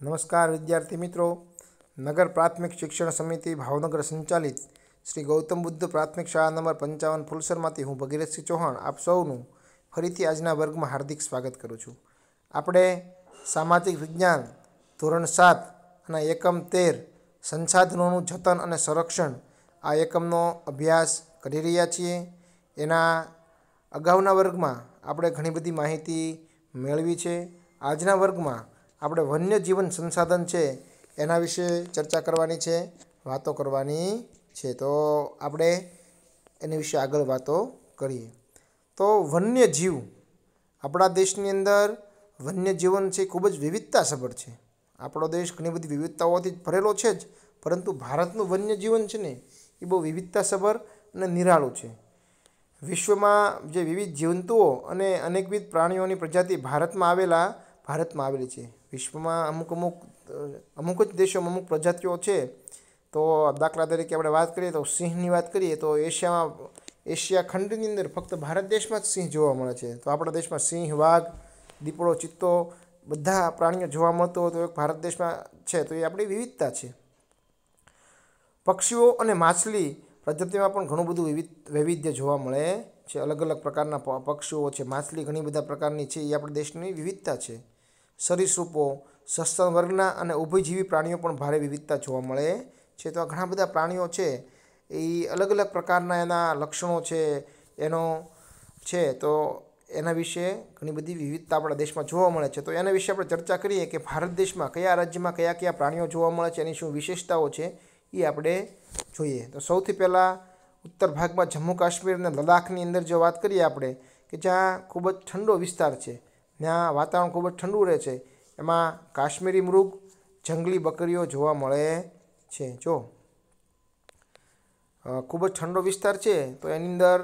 નમસ્કાર વિદ્યાર્થી મિત્રો, નગર પ્રાથમિક શિક્ષણ સમિતિ ભાવનગર સંચાલિત શ્રી ગૌતમ બુદ્ધ પ્રાથમિક શાળા નંબર 55 ફુલસરમાંથી હું ભગીરથસિંહ ચૌહાણ આપ સૌનું ફરીથી આજના વર્ગમાં હાર્દિક સ્વાગત કરું છું. આપણે સામાજિક વિજ્ઞાન ધોરણ 7 અને એકમ 13 સંસાધનોનું જતન અને સંરક્ષણ આ એકમનો અભ્યાસ કરી રહ્યા છીએ. એના અગાઉના વર્ગમાં આપણે ઘણી બધી માહિતી મેળવી છે. આજના વર્ગમાં આપણે વન્યજીવન સંસાધન છે એના વિશે ચર્ચા કરવાની છે, વાતો કરવાની છે. તો આપણે એની વિશે આગળ વાતો કરીએ. તો વન્યજીવ આપણા દેશની અંદર વન્યજીવન છે ખૂબ જ વિવિધતાસભર છે. આપણો દેશ ઘણી બધી વિવિધતાઓથી ભરેલો છે જ, પરંતુ ભારતનું વન્યજીવન છે ને એ બહુ વિવિધતાસભર અને નિરાળું છે. વિશ્વમાં જે વિવિધ જીવજંતુઓ અને અનેકવિધ પ્રાણીઓની પ્રજાતિ ભારતમાં આવેલી છે. વિશ્વમાં અમુક જ દેશોમાં અમુક પ્રજાતિઓ છે. તો દાખલા તરીકે આપણે વાત કરીએ તો સિંહની વાત કરીએ તો એશિયા ખંડની અંદર ફક્ત ભારત દેશમાં જ સિંહ જોવા મળે છે. તો આપણા દેશમાં સિંહ, વાઘ, દીપડો, ચિત્તો બધા પ્રાણીઓ જોવા મળતો હોય તો એક ભારત દેશમાં છે. તો એ આપણી વિવિધતા છે. પક્ષીઓ અને માછલી પ્રજાતિમાં પણ ઘણું બધું વૈવિધ્ય જોવા મળે છે. અલગ અલગ પ્રકારના પક્ષીઓ છે, માછલી ઘણી બધા પ્રકારની છે. એ આપણા દેશની વિવિધતા છે. સરીસૃપો, સસ્તન વર્ગના અને ઉભયજીવી પ્રાણીઓ પણ ભારે વિવિધતા જોવા મળે છે. તો આ ઘણા બધા પ્રાણીઓ છે એ અલગ અલગ પ્રકારના એના લક્ષણો છે એનો છે. તો એના વિશે ઘણી બધી વિવિધતા આપણા દેશમાં જોવા મળે છે. તો એના વિશે આપણે ચર્ચા કરીએ કે ભારત દેશમાં કયા રાજ્યમાં કયા કયા પ્રાણીઓ જોવા મળે છે, એની શું વિશેષતાઓ છે એ આપણે જોઈએ. તો સૌથી પહેલાં ઉત્તર ભાગમાં જમ્મુ કાશ્મીર અને લદ્દાખની અંદર જો વાત કરીએ આપણે કે જ્યાં ખૂબ જ ઠંડો વિસ્તાર છે, ત્યાં વાતાવરણ ખૂબ જ ઠંડુ રહે છે, એમાં કાશ્મીરી મૃગ, જંગલી બકરીઓ જોવા મળે છે. જો ખૂબ જ ઠંડો વિસ્તાર છે તો એની અંદર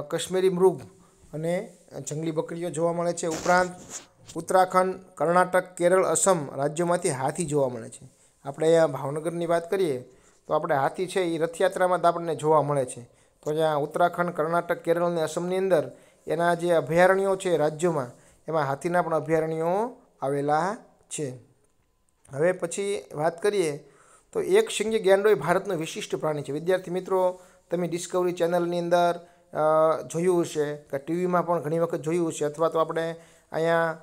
કાશ્મીરી મૃગ અને જંગલી બકરીઓ જોવા મળે છે. ઉપરાંત ઉત્તરાખંડ, કર્ણાટક, કેરળ, અસમ રાજ્યોમાંથી હાથી જોવા મળે છે. આપણે અહીંયા ભાવનગરની વાત કરીએ તો આપણે હાથી છે એ રથયાત્રામાં જ આપણને જોવા મળે છે. તો જ્યાં ઉત્તરાખંડ, કર્ણાટક, કેરળ અને અસમની અંદર એના જે અભયારણ્યો છે રાજ્યોમાં, એમાં હાથીના પણ અભયારણ્યો આવેલા છે. હવે પછી વાત કરીએ તો એક શિંગી ગેંડો એ ભારતનું વિશિષ્ટ પ્રાણી છે. વિદ્યાર્થી મિત્રો, તમે ડિસ્કવરી ચેનલની અંદર જોયું હશે કે ટીવીમાં પણ ઘણી વખત જોયું હશે, અથવા તો આપણે અહીંયા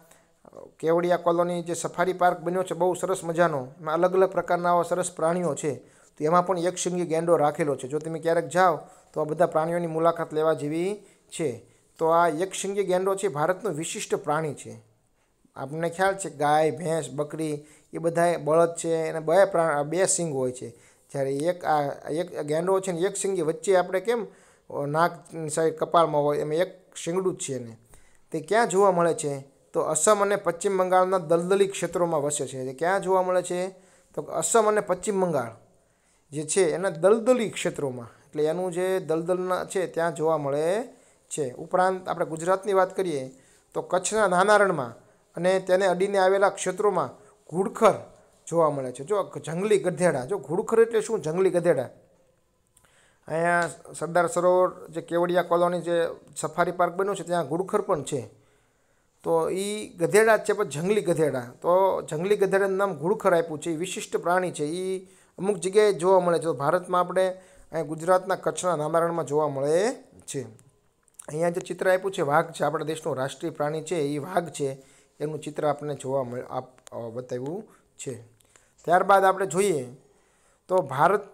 કેવડિયા કોલોની જે સફારી પાર્ક બન્યો છે બહુ સરસ મજાનો, એમાં અલગ અલગ પ્રકારના આવા સરસ પ્રાણીઓ છે. તો એમાં પણ એક શિંગી ગેંડો રાખેલો છે. જો તમે ક્યારેક જાઓ તો આ બધા પ્રાણીઓની મુલાકાત લેવા જેવી છે. તો આ એક શિંગી ગેંડો છે ભારતનું વિશિષ્ટ પ્રાણી છે. આપણને ખ્યાલ છે ગાય, ભેંસ, બકરી એ બધા બળદ છે એને બે શિંગ હોય છે. જ્યારે એક ગેંડો છે ને એક શિંગી વચ્ચે આપણે કેમ નાક સાઈડ કપાળમાં હોય એમ એક શિંગડું જ છે એને. તે ક્યાં જોવા મળે છે? તો અસમ અને પશ્ચિમ બંગાળના દલદલી ક્ષેત્રોમાં વસે છે. ક્યાં જોવા મળે છે? તો અસમ અને પશ્ચિમ બંગાળ જે છે એના દલદલી ક્ષેત્રોમાં, એટલે એનું જે દલદલના છે ત્યાં જોવા મળે છે. ઉપરાંત આપણે ગુજરાતની વાત કરીએ તો કચ્છના નાના રણમાં અને તેને અડીને આવેલા ક્ષેત્રોમાં ઘુડખર જોવા મળે છે. જો જંગલી ગધેડા, જો ઘુડખર એટલે શું? જંગલી ગધેડા. અહીંયા સરદાર સરોવર જે કેવડિયા કોલોની જે સફારી પાર્ક બન્યું છે ત્યાં ઘુડખર પણ છે. તો એ ગધેડા જ છે પણ જંગલી ગધેડા. તો જંગલી ગધેડાનું નામ ઘુડખર આપ્યું છે. એ વિશિષ્ટ પ્રાણી છે. એ અમુક જગ્યાએ જોવા મળે છે. તો ભારતમાં આપણે અહીંયા ગુજરાતના કચ્છના નાના રણમાં જોવા મળે છે. અહીંયા જે ચિત્ર આપ્યું છે વાઘ છે, આપણા દેશનું રાષ્ટ્રીય પ્રાણી છે એ વાઘ છે, એનું ચિત્ર આપણને બતાવ્યું છે. ત્યારબાદ આપણે જોઈએ તો ભારત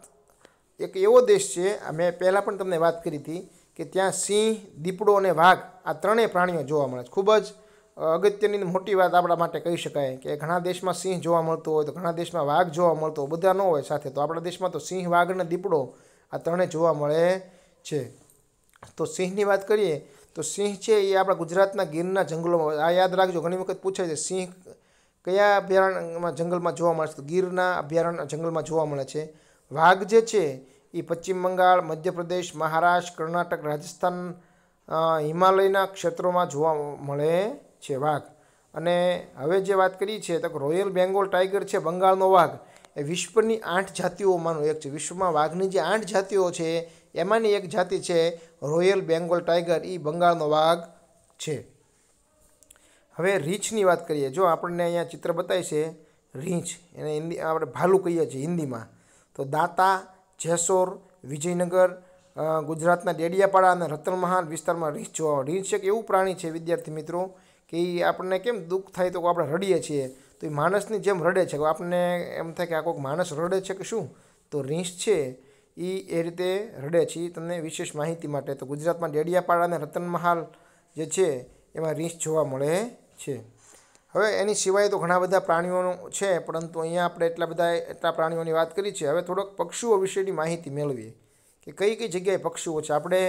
એક એવો દેશ છે, મેં પહેલાં પણ તમને વાત કરી હતી કે ત્યાં સિંહ, દીપડો અને વાઘ આ ત્રણેય પ્રાણીઓ જોવા મળે છે. ખૂબ જ અગત્યની મોટી વાત આપણા માટે કહી શકાય કે ઘણા દેશમાં સિંહ જોવા મળતો હોય તો ઘણા દેશમાં વાઘ જોવા મળતો હોય, બધા ન હોય સાથે. તો આપણા દેશમાં તો સિંહ, વાઘ અને દીપડો આ ત્રણેય જોવા મળે છે. તો સિંહની વાત કરીએ તો સિંહ છે એ આપણા ગુજરાતના ગીરના જંગલોમાં, આ યાદ રાખજો, ઘણી વખત પૂછાય છે સિંહ કયા અભયારણ્યમાં જંગલમાં જોવા મળે છે? તો ગીરના અભયારણ્ય જંગલમાં જોવા મળે છે. વાઘ જે છે એ પશ્ચિમ બંગાળ, મધ્યપ્રદેશ, મહારાષ્ટ્ર, કર્ણાટક, રાજસ્થાન, હિમાલયના ક્ષેત્રોમાં જોવા મળે છે વાઘ. અને હવે જે વાત કરી છે તો રોયલ બેંગોલ ટાઈગર છે, બંગાળનો વાઘ, એ વિશ્વની 8 જાતિઓમાંનો એક છે. વિશ્વમાં વાઘની જે 8 જાતિઓ છે એમાંની એક જાતિ છે રોયલ બેંગોલ ટાઈગર, એ બંગાળનો વાઘ છે. હવે રીંછની વાત કરીએ. જો આપણને અહીંયા ચિત્ર બતાવી છે રીંછ, એને હિન્દી આપણે ભાલું કહીએ છીએ હિન્દીમાં. તો દાંતા, જેસોર, વિજયનગર, ગુજરાતના ડેડિયાપાડા અને રતનમહાલ વિસ્તારમાં રીંછ જોવા મળે. રીંછ એક એવું પ્રાણી છે વિદ્યાર્થી મિત્રો કે એ આપણને કેમ દુઃખ થાય તો આપણે રડીએ છીએ, તો એ માણસની જેમ રડે છે. આપણને એમ થાય કે આ કોઈક માણસ રડે છે કે શું, તો રીંછ છે એ રીતે રડે છે. એ તમને વિશેષ માહિતી માટે. તો ગુજરાતમાં ડેડિયાપાડા અને રતનમહાલ જે છે એમાં રીંછ જોવા મળે છે. હવે એની સિવાય તો ઘણા બધા પ્રાણીઓ છે, પરંતુ અહીંયા આપણે એટલા પ્રાણીઓની વાત કરી છે. હવે થોડોક પક્ષીઓ વિશેની માહિતી મેળવીએ કે કઈ કઈ જગ્યાએ પક્ષીઓ છે. આપણે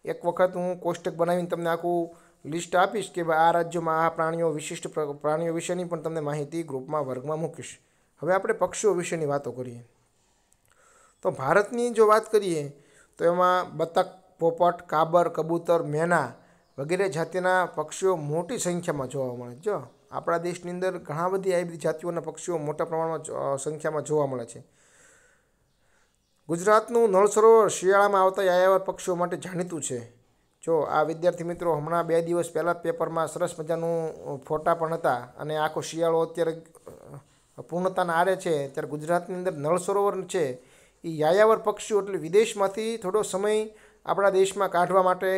એક વખત હું કોષ્ટક બનાવીને તમને આખું લિસ્ટ આપીશ કે ભાઈ આ રાજ્યોમાં આ પ્રાણીઓ, વિશિષ્ટ પ્રાણીઓ વિશેની પણ તમને માહિતી ગ્રુપમાં, વર્ગમાં મૂકીશ. હવે આપણે પક્ષીઓ વિશેની વાતો કરીએ. તો ભારતની જો વાત કરીએ તો એમાં બતક, પોપટ, કાબર, કબૂતર, મેના વગેરે જાતિના પક્ષીઓ મોટી સંખ્યામાં જોવા મળે. જો આપણા દેશની અંદર ઘણા બધી આવી બધી જાતિઓના પક્ષીઓ મોટા પ્રમાણમાં સંખ્યામાં જોવા મળે છે. ગુજરાતનું નળ સરોવર શિયાળામાં આવતા યાયાવર પક્ષીઓ માટે જાણીતું છે. જો આ વિદ્યાર્થી મિત્રો હમણાં 2 દિવસ પહેલાં પેપરમાં સરસ મજાનું ફોટા પણ હતા, અને આખો શિયાળો અત્યારે પૂર્ણતાના આરે છે ત્યારે ગુજરાતની અંદર નળ સરોવર છે એ યાયાવર પક્ષીઓ એટલે વિદેશમાંથી થોડો સમય આપણા દેશમાં કાઢવા માટે,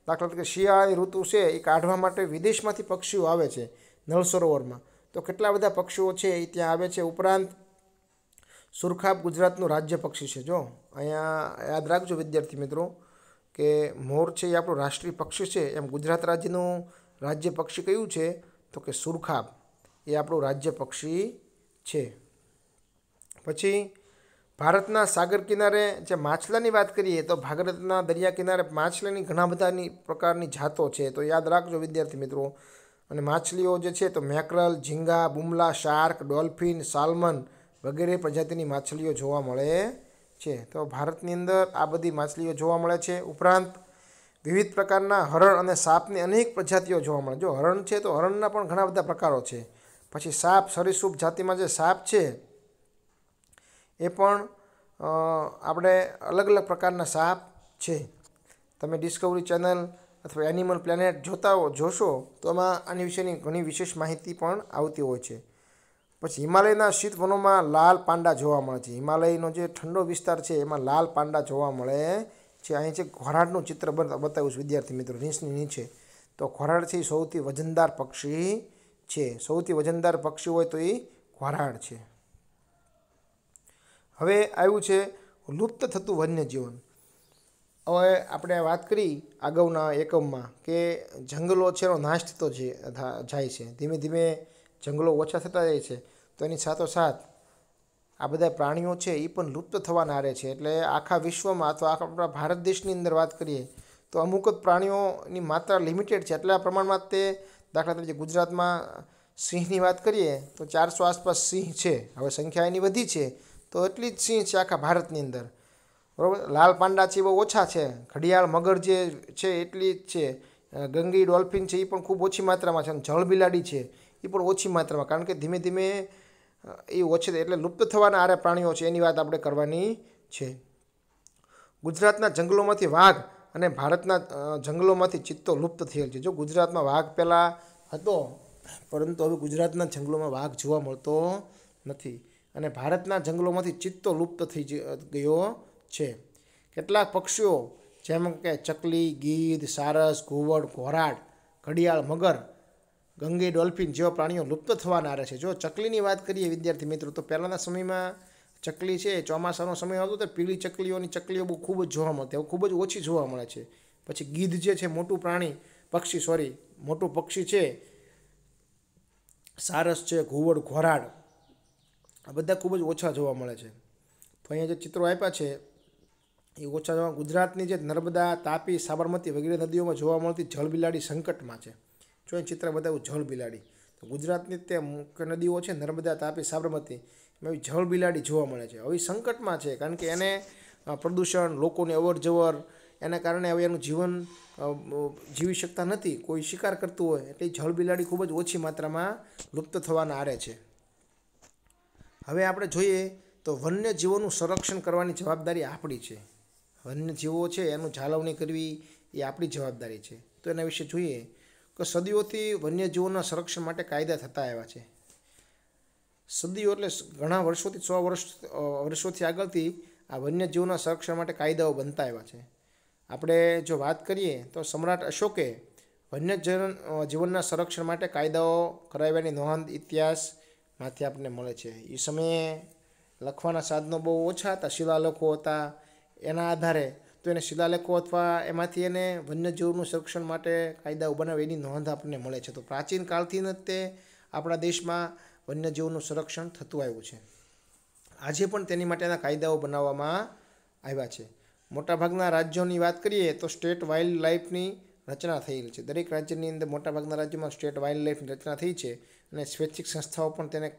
દાખલા તરીકે શિયાળાની ઋતુ છે એ કાઢવા માટે વિદેશમાંથી પક્ષીઓ આવે છે નળ સરોવરમાં. તો કેટલા બધા પક્ષીઓ છે એ ત્યાં આવે છે. ઉપરાંત સુરખાબ ગુજરાતનું રાજ્ય પક્ષી છે. જો અહીંયા યાદ રાખજો વિદ્યાર્થી મિત્રો કે મોર છે એ આપણું રાષ્ટ્રીય પક્ષી છે, એમ ગુજરાત રાજ્યનું રાજ્ય પક્ષી કયું છે તો કે સુરખાબ એ આપણું રાજ્ય પક્ષી છે. પછી ભારતના સાગર કિનારે જે માછલાની વાત કરીએ તો ભારતના દરિયા કિનારે માછલીની ઘણા બધાની પ્રકારની જાતો છે. તો યાદ રાખજો વિદ્યાર્થી મિત્રો. અને માછલીઓ જે છે તો મેકરલ, ઝીંગા, બુમલા, શાર્ક, ડોલ્ફિન, સાલ્મન વગેરે પ્રજાતિની માછલીઓ જોવા મળે છે. તો ભારતની અંદર આ બધી માછલીઓ જોવા મળે છે. ઉપરાંત વિવિધ પ્રકારના હરણ અને સાપની અનેક પ્રજાતિઓ જોવા મળે. જો હરણ છે તો હરણના પણ ઘણા બધા પ્રકારો છે. પછી સાપ, સરીસૃપ જાતિમાં જે સાપ છે એ પણ આપણે અલગ અલગ પ્રકારના સાપ છે. તમે ડિસ્કવરી ચેનલ અથવા એનિમલ પ્લેનેટ જોશો તો એમાં આની વિશેની ઘણી વિશેષ માહિતી પણ આવતી હોય છે. પછી હિમાલયના શીત વનોમાં લાલ પાંડા જોવા મળે છે. હિમાલયનો જે ઠંડો વિસ્તાર છે એમાં લાલ પાંડા જોવા મળે છે. અહીં છે ઘોરાડનું ચિત્ર બતાવ્યું છે વિદ્યાર્થી મિત્રો રીંછની નીચે. તો ઘોરાડ છે એ સૌથી વજનદાર પક્ષી છે. સૌથી વજનદાર પક્ષી હોય તો એ ઘોરાડ છે. હવે આવ્યું છે લુપ્ત થતું વન્યજીવન. હવે આપણે વાત કરી અગાઉના એકમમાં કે જંગલો છે એનો નાશ થતો જાય છે. ધીમે ધીમે જંગલો ઓછા થતા જાય છે. તો એની સાથોસાથ આ બધા પ્રાણીઓ છે એ પણ લુપ્ત થવાના આરે છે. એટલે આખા વિશ્વમાં અથવા આપણા ભારત દેશની અંદર વાત કરીએ તો અમુક જ પ્રાણીઓની માત્રા લિમિટેડ છે. એટલા પ્રમાણમાં તે દાખલા તરીકે ગુજરાતમાં સિંહની વાત કરીએ તો 400 આસપાસ સિંહ છે. હવે સંખ્યા એની વધી છે તો એટલી જ સિંહ છે આખા ભારતની અંદર, બરાબર. લાલ પાંડા છે બહુ ઓછા છે. ઘડિયાળ, મગર જે છે એટલી જ છે. ગંગી ડોલ્ફિન છે એ પણ ખૂબ ઓછી માત્રામાં છે. અને જળ બિલાડી છે એ પણ ઓછી માત્રામાં, કારણ કે ધીમે ધીમે એ ઓછી એટલે લુપ્ત થવાના આરે પ્રાણીઓ છે એની વાત આપણે કરવાની છે. ગુજરાતના જંગલોમાંથી વાઘ અને ભારતના જંગલોમાંથી ચિત્તો લુપ્ત થયેલ છે. જો ગુજરાતમાં વાઘ પહેલાં હતો, પરંતુ હવે ગુજરાતના જંગલોમાં વાઘ જોવા મળતો નથી. અને ભારતના જંગલોમાંથી ચિત્તો લુપ્ત થઈ ગયો છે. કેટલાક પક્ષીઓ જેમ કે ચકલી, ગીધ, સારસ, ઘુવડ, ઘોરાડ, ઘડિયાળ, મગર, ગંગી ડોલ્ફિન જેવા પ્રાણીઓ લુપ્ત થવાના આરે છે. જો ચકલીની વાત કરીએ વિદ્યાર્થી મિત્રો તો પહેલાંના સમયમાં ચકલી છે, ચોમાસાનો સમય હતો તો પીળી ચકલીઓ બહુ ખૂબ જ જોવા મળતી, હવે ખૂબ જ ઓછી જોવા મળે છે. પછી ગીધ જે છે મોટું મોટું પક્ષી છે, સારસ છે, ઘુવડ, ઘોરાડ આ બધા ખૂબ જ ઓછા જોવા મળે છે. તો અહીંયા જે ચિત્રો આપ્યા છે એ ઓછા જોવા. ગુજરાતની જે નર્મદા, તાપી, સાબરમતી વગેરે નદીઓમાં જોવા મળતી જળબિલાડી સંકટમાં છે. જો એ ચિત્ર બતાવ્યું જળબિલાડી, તો ગુજરાતની તે મુખ્ય નદીઓ છે નર્મદા, તાપી, સાબરમતી, એમાં જળબિલાડી જોવા મળે છે. હવે સંકટમાં છે કારણ કે એને પ્રદૂષણ, લોકોની અવર જવર એના કારણે હવે એનું જીવન જીવી શકતા નથી, કોઈ શિકાર કરતું હોય એટલે જળબિલાડી ખૂબ જ ઓછી માત્રામાં લુપ્ત થવાના આરે છે. હવે આપણે જોઈએ તો વન્યજીવોનું સંરક્ષણ કરવાની જવાબદારી આપણી છે. વન્યજીવો છે એનું જાળવણી કરવી એ આપણી જવાબદારી છે. તો એના વિશે જોઈએ કે સદીઓથી વન્યજીવોના સંરક્ષણ માટે કાયદા થતા આવ્યા છે. સદીઓ એટલે ઘણા વર્ષોથી 100 વર્ષોથી આગળથી આ વન્યજીવોના સંરક્ષણ માટે કાયદાઓ બનતા આવ્યા છે. આપણે જો વાત કરીએ તો સમ્રાટ અશોકે જીવનના સંરક્ષણ માટે કાયદાઓ કરાવ્યાની નોંધ ઇતિહાસમાંથી આપણને મળે છે. એ સમયે લખવાના સાધનો બહુ ઓછા હતા, શિલાલેખો હતા. એના આધારે તો એને શિલાલેખો અથવા એમાંથી એને વન્યજીવોનું સંરક્ષણ માટે કાયદાઓ બનાવે એની નોંધ આપણને મળે છે. તો પ્રાચીન કાળથી જ તે આપણા દેશમાં વન્યજીવોનું સંરક્ષણ થતું આવ્યું છે. આજે પણ તેની માટેના કાયદાઓ બનાવવામાં આવ્યા છે. મોટાભાગના રાજ્યોની વાત કરીએ તો સ્ટેટ વાઇલ્ડ લાઈફની રચના થયેલી છે. દરેક રાજ્યની અંદર મોટાભાગના રાજ્યોમાં સ્ટેટ વાઇલ્ડ લાઈફની રચના થઈ છે અને સ્વૈચ્છિક સંસ્થાઓ પણ તેને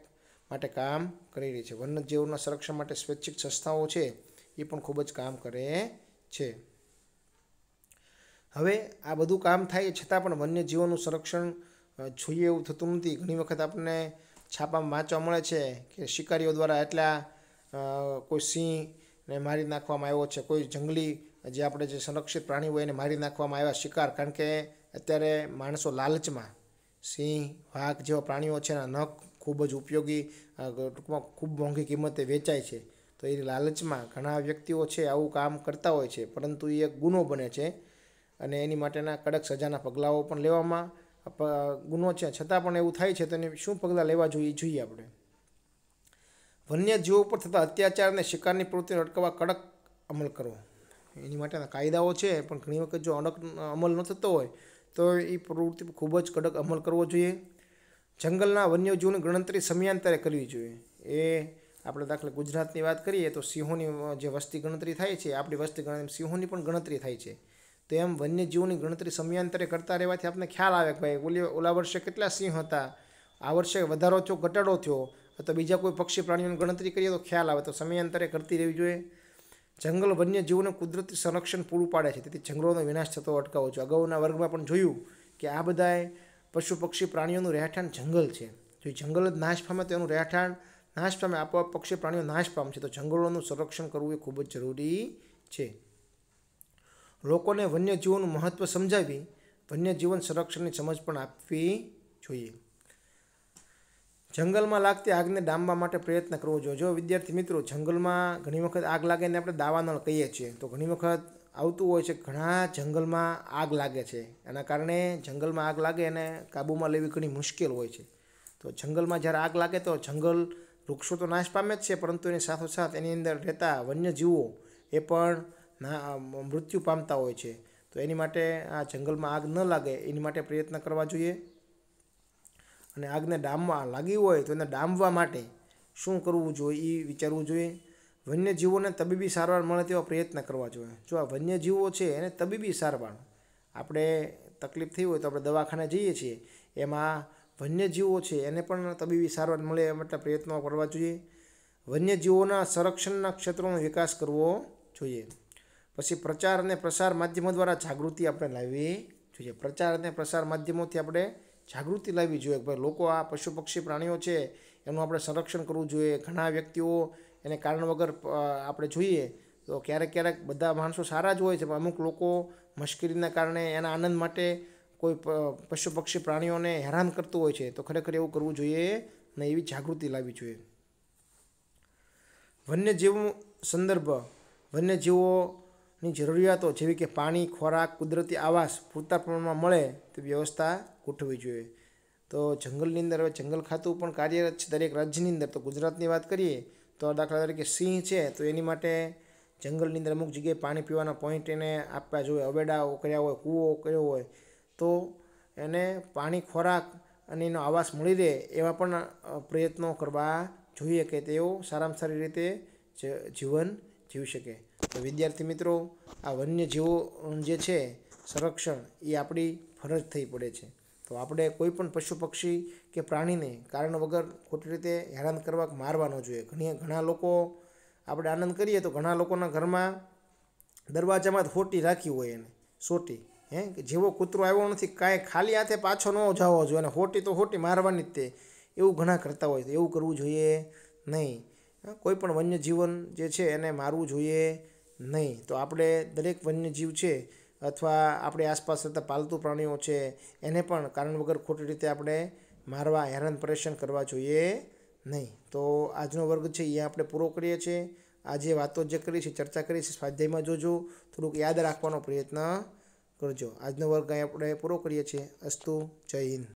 માટે કામ કરી રહી છે. વન્યજીવોના સંરક્ષણ માટે સ્વૈચ્છિક સંસ્થાઓ છે એ પણ ખૂબ જ કામ કરે છે. હવે આ બધું કામ થાય છતાં પણ વન્યજીવોનું સંરક્ષણ જોઈએ એવું થતું નથી. ઘણી વખત આપણને છાપામાં વાંચવા મળે છે કે શિકારીઓ દ્વારા એટલા કોઈ સિંહને મારી નાખવામાં આવ્યો છે, કોઈ જંગલી જે આપણે જે સંરક્ષિત પ્રાણી હોય એને મારી નાખવામાં આવ્યા શિકાર. કારણ કે અત્યારે માણસો લાલચમાં સિંહ, વાઘ જેવા પ્રાણીઓ છે એના નખ ખૂબ જ ઉપયોગી, ટૂંકમાં ખૂબ મોંઘી કિંમતે વેચાય છે. તો એ લાલચમાં ઘણા વ્યક્તિઓ છે આવું કામ કરતા હોય છે, પરંતુ એ એક ગુનો બને છે અને એની માટેના કડક સજાના પગલાઓ પણ લેવામાં ગુનો છે. છતાં પણ એવું થાય છે તો એને શું પગલાં લેવા જોઈએ આપણે. વન્યજીવો પર થતા અત્યાચાર અને શિકારની પ્રવૃત્તિને અટકાવવા કડક અમલ કરવો, એની માટેના કાયદાઓ છે. પણ ઘણી વખત જો અમલ ન થતો હોય તો એ પ્રવૃત્તિ ખૂબ જ કડક અમલ કરવો જોઈએ. જંગલના વન્યજીવોની ગણતરી સમયાંતરે કરવી જોઈએ. એ આપણે દાખલા ગુજરાતની વાત કરીએ તો સિંહોની જે વસ્તી ગણતરી થાય છે, આપણી વસ્તી ગણતરી સિંહોની પણ ગણતરી થાય છે. તો એમ વન્યજીવોની ગણતરી સમયાંતરે કરતા રહેવાથી આપણને ખ્યાલ આવે કે ભાઈ ઓલા વર્ષે કેટલા સિંહ હતા, આ વર્ષે વધારો થયો, ઘટાડો થયો, અથવા બીજા કોઈ પક્ષી પ્રાણીઓની ગણતરી કરીએ તો ખ્યાલ આવે. તો સમયાંતરે કરતી રહેવી જોઈએ. જંગલ વન્યજીવોને કુદરતી સંરક્ષણ પૂરું પાડે છે, તેથી જંગલોનો વિનાશ થતો અટકાવવો જોઈએ. અગાઉના વર્ગમાં પણ જોયું કે આ બધાએ પશુ પક્ષી પ્રાણીઓનું રહેઠાણ જંગલ છે. જો જંગલ જ નાશ પામે તો એનું રહેઠાણ નાશ પામે, આપોઆપ પક્ષી પ્રાણીઓ નાશ પામશે. તો જંગલોનું સંરક્ષણ કરવું એ ખૂબ જ જરૂરી છે. લોકોને વન્યજીવોનું મહત્ત્વ સમજાવી વન્યજીવન સંરક્ષણની સમજ પણ આપવી જોઈએ. જંગલમાં લાગતી આગને ડામવા માટે પ્રયત્ન કરવો જોઈએ. જો વિદ્યાર્થી મિત્રો, જંગલમાં ઘણી વખત આગ લાગે ને આપણે દાવાનળ કહીએ છીએ, તો ઘણી વખત આવતું હોય છે ઘણા જંગલમાં આગ લાગે છે. એના કારણે જંગલમાં આગ લાગે અને કાબૂમાં લેવી ઘણી મુશ્કેલ હોય છે. તો જંગલમાં જ્યારે આગ લાગે તો જંગલ વૃક્ષો તો નાશ પામે જ છે, પરંતુ એની સાથોસાથ એની અંદર રહેતા વન્યજીવો એ પણ મૃત્યુ પામતા હોય છે. તો એની માટે આ જંગલમાં આગ ન લાગે એની માટે પ્રયત્ન કરવા જોઈએ. અને આગને ડામવા લાગી હોય તો એને ડામવા માટે શું કરવું જોઈએ એ વિચારવું જોઈએ. વન્યજીવોને તબીબી સારવાર મળે તેવા પ્રયત્ન કરવા જોઈએ. જો આ વન્યજીવો છે એને તબીબી સારવાર, આપણે તકલીફ થઈ હોય તો આપણે દવાખાને જઈએ છીએ, એમાં વન્યજીવો છે એને પણ તબીબી સારવાર મળે એ માટે પ્રયત્નો કરવા જોઈએ. વન્યજીવોના સંરક્ષણના ક્ષેત્રોનો વિકાસ કરવો જોઈએ. પછી પ્રચાર અને પ્રસાર માધ્યમો દ્વારા જાગૃતિ આપણે લાવવી જોઈએ. પ્રચાર અને પ્રસાર માધ્યમોથી આપણે જાગૃતિ લાવવી જોઈએ કે ભાઈ લોકો આ પશુ પક્ષી પ્રાણીઓ છે એનું આપણે સંરક્ષણ કરવું જોઈએ. ઘણા વ્યક્તિઓ એને કારણ વગર આપણે જોઈએ તો ક્યારેક બધા માણસો સારા જ હોય છે, પણ અમુક લોકો મુશ્કેલીના કારણે એના આનંદ માટે કોઈ પશુ પક્ષી પ્રાણીઓને હેરાન કરતું હોય છે. તો ખરેખર એવું કરવું જોઈએ ને એવી જાગૃતિ લાવવી જોઈએ. વન્યજીવો સંદર્ભ વન્યજીવોની જરૂરિયાતો જેવી કે પાણી, ખોરાક, કુદરતી આવાસ પૂરતા પ્રમાણમાં મળે તે વ્યવસ્થા ગોઠવવી જોઈએ. તો જંગલની અંદર હવે જંગલ ખાતું પણ કાર્યરત છે દરેક રાજ્યની અંદર. તો ગુજરાતની વાત કરીએ તો દાખલા તરીકે સિંહ છે તો એની માટે જંગલની અંદર અમુક જગ્યાએ પાણી પીવાના પોઈન્ટ એને આપવા જોઈએ. અવેડા કર્યા હોય, કૂવો કર્યો હોય તો એને પાણી, ખોરાક અને એનો આવાસ મળી રહે એવા પણ પ્રયત્નો કરવા જોઈએ કે તેઓ સારામાં સારી રીતે જીવન જીવી શકે. તો વિદ્યાર્થી મિત્રો, આ વન્યજીવો જે છે સંરક્ષણ એ આપણી ફરજ થઈ પડે છે. તો આપણે કોઈ પણ પશુ પક્ષી કે પ્રાણીને કારણ વગર ખોટી રીતે હેરાન કરવા, મારવા ન જોઈએ. ઘણા લોકો આપણે આનંદ કરીએ તો ઘણા લોકોના ઘરમાં દરવાજામાં જ હોટી રાખી હોય એને સોટી, કે જેવો કૂતરો આવ્યો નથી કાંઈ ખાલી હાથે પાછો ન જવો જોઈએ, અને હોટી તો હોટી મારવાની જ તે, એવું ઘણા કરતા હોય. તો એવું કરવું જોઈએ નહીં. કોઈ પણ વન્યજીવન જે છે એને મારવું જોઈએ નહીં. તો આપણે દરેક વન્યજીવ છે અથવા આપણી આસપાસ રહેતા પાલતુ પ્રાણીઓ છે એને પણ કારણ વગર ખોટી રીતે આપણે મારવા, હેરાન પરેશાન કરવા જોઈએ નહીં. તો આજનો વર્ગ છે એ આપણે પૂરો કરીએ છીએ. આ જે વાતો જે કરી છે, ચર્ચા કરી છે, સ્વાધ્યાયમાં જોજો, થોડુંક યાદ રાખવાનો પ્રયત્ન કરજો. આજનો વર્ગ અહીં આપણે પૂરો કરીએ છીએ. અસ્તુ. જય હિન્દ.